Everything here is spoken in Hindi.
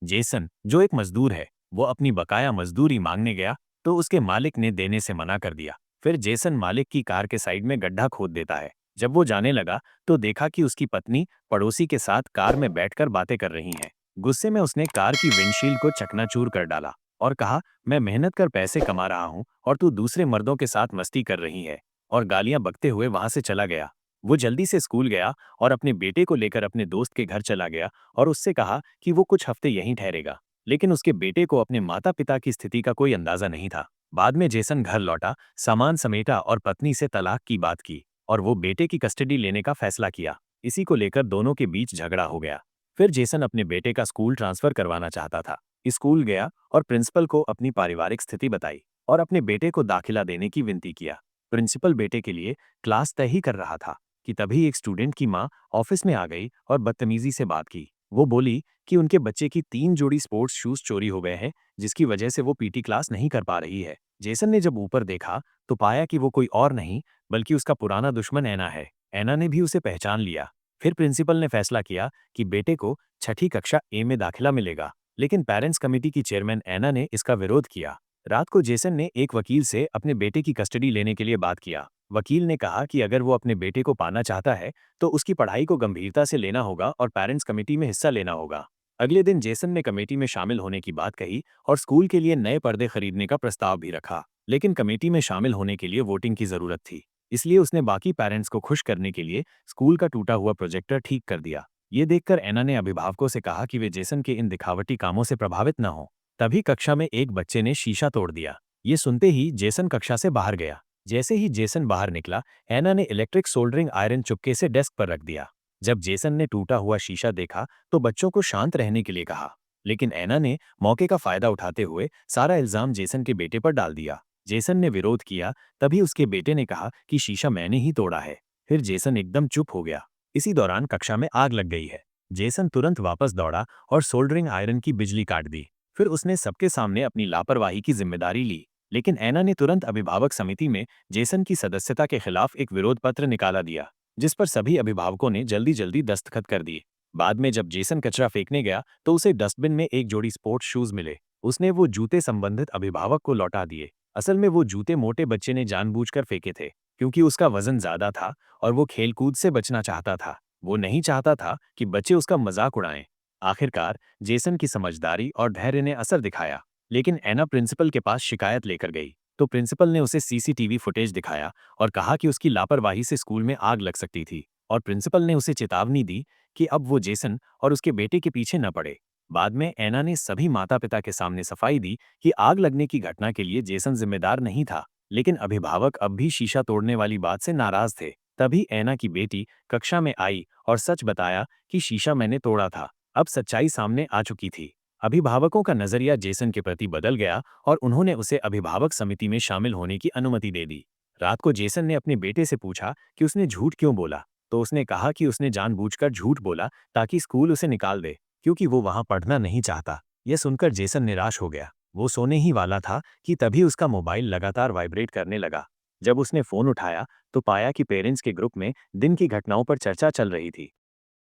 जेसन, जो एक मजदूर है, वो अपनी बकाया मजदूरी मांगने गया तो उसके मालिक ने देने से मना कर दिया। फिर जेसन मालिक की कार के साइड में गड्ढा खोद देता है। जब वो जाने लगा तो देखा कि उसकी पत्नी पड़ोसी के साथ कार में बैठकर बातें कर रही हैं। गुस्से में उसने कार की विंडशील्ड को चकनाचूर कर डाला और कहा, मैं मेहनत कर पैसे कमा रहा हूँ और तू दूसरे मर्दों के साथ मस्ती कर रही है, और गालियां बकते हुए वहां से चला गया। वो जल्दी से स्कूल गया और अपने बेटे को लेकर अपने दोस्त के घर चला गया और उससे कहा कि वो कुछ हफ्ते यहीं ठहरेगा। लेकिन उसके बेटे को अपने माता पिता की स्थिति का कोई अंदाजा नहीं था। बाद में जेसन घर लौटा, सामान समेटा और पत्नी से तलाक की बात की और वो बेटे की कस्टडी लेने का फैसला किया। इसी को लेकर दोनों के बीच झगड़ा हो गया। फिर जेसन अपने बेटे का स्कूल ट्रांसफर करवाना चाहता था। स्कूल गया और प्रिंसिपल को अपनी पारिवारिक स्थिति बताई और अपने बेटे को दाखिला देने की विनती किया। प्रिंसिपल बेटे के लिए क्लास तय ही कर रहा था कि तभी एक स्टूडेंट की मां ऑफिस में आ गई और बदतमीजी से बात की। वो बोली कि उनके बच्चे की 3 जोड़ी स्पोर्ट्स शूज चोरी हो गए हैं, जिसकी वजह से वो पीटी क्लास नहीं कर पा रही है। जेसन ने जब ऊपर देखा तो पाया कि वो कोई और नहीं बल्कि उसका पुराना दुश्मन ऐना है। ऐना ने भी उसे पहचान लिया। फिर प्रिंसिपल ने फैसला किया कि बेटे को छठी कक्षा ए में दाखिला मिलेगा, लेकिन पेरेंट्स कमेटी की चेयरमैन ऐना ने इसका विरोध किया। रात को जेसन ने एक वकील से अपने बेटे की कस्टडी लेने के लिए बात किया। वकील ने कहा कि अगर वो अपने बेटे को पाना चाहता है तो उसकी पढ़ाई को गंभीरता से लेना होगा और पेरेंट्स कमेटी में हिस्सा लेना होगा। अगले दिन जेसन ने कमेटी में शामिल होने की बात कही और स्कूल के लिए नए पर्दे खरीदने का प्रस्ताव भी रखा। लेकिन कमेटी में शामिल होने के लिए वोटिंग की जरूरत थी, इसलिए उसने बाकी पेरेंट्स को खुश करने के लिए स्कूल का टूटा हुआ प्रोजेक्टर ठीक कर दिया। ये देखकर एना ने अभिभावकों से कहा कि वे जेसन के इन दिखावटी कामों से प्रभावित न हों। तभी कक्षा में एक बच्चे ने शीशा तोड़ दिया। ये सुनते ही जेसन कक्षा से बाहर गया। जैसे ही जेसन बाहर निकला, एना ने इलेक्ट्रिक सोल्डरिंग आयरन चुपके से डेस्क पर रख दिया। जब जेसन ने टूटा हुआ शीशा देखा तो बच्चों को शांत रहने के लिए कहा, लेकिन एना ने मौके का फायदा उठाते हुए सारा इल्जाम जेसन के बेटे पर डाल दिया। जेसन ने विरोध किया, तभी उसके बेटे ने कहा कि शीशा मैंने ही तोड़ा है। फिर जेसन एकदम चुप हो गया। इसी दौरान कक्षा में आग लग गई है। जेसन तुरंत वापस दौड़ा और सोल्डरिंग आयरन की बिजली काट दी। फिर उसने सबके सामने अपनी लापरवाही की जिम्मेदारी ली। लेकिन एना ने तुरंत अभिभावक समिति में जेसन की सदस्यता के खिलाफ एक विरोध पत्र निकाला दिया, जिस पर सभी अभिभावकों ने जल्दी जल्दी दस्तखत कर दिए। बाद में जब जेसन कचरा फेंकने गया तो उसे डस्टबिन में एक जोड़ी स्पोर्ट्स शूज मिले। उसने वो जूते संबंधित अभिभावक को लौटा दिए। असल में वो जूते मोटे बच्चे ने जानबूझकर फेंके थे, क्योंकि उसका वजन ज्यादा था और वो खेलकूद से बचना चाहता था। वो नहीं चाहता था कि बच्चे उसका मजाक उड़ाएं। आखिरकार जेसन की समझदारी और धैर्य ने असर दिखाया। लेकिन एना प्रिंसिपल के पास शिकायत लेकर गई तो प्रिंसिपल ने उसे सीसीटीवी फुटेज दिखाया और कहा कि उसकी लापरवाही से स्कूल में आग लग सकती थी, और प्रिंसिपल ने उसे चेतावनी दी कि अब वो जेसन और उसके बेटे के पीछे न पड़े। बाद में एना ने सभी माता पिता के सामने सफाई दी कि आग लगने की घटना के लिए जेसन जिम्मेदार नहीं था, लेकिन अभिभावक अब भी शीशा तोड़ने वाली बात से नाराज थे। तभी एना की बेटी कक्षा में आई और सच बताया कि शीशा मैंने तोड़ा था। अब सच्चाई सामने आ चुकी थी। अभिभावकों का नजरिया जेसन के प्रति बदल गया और उन्होंने उसे अभिभावक समिति में शामिल होने की अनुमति दे दी। रात को जेसन ने अपने बेटे से पूछा कि उसने झूठ क्यों बोला, तो उसने कहा कि उसने जानबूझकर झूठ बोला ताकि स्कूल उसे निकाल दे, क्योंकि वो वहां पढ़ना नहीं चाहता। यह सुनकर जेसन निराश हो गया। वो सोने ही वाला था कि तभी उसका मोबाइल लगातार वाइब्रेट करने लगा। जब उसने फोन उठाया तो पाया कि पेरेंट्स के ग्रुप में दिन की घटनाओं पर चर्चा चल रही थी।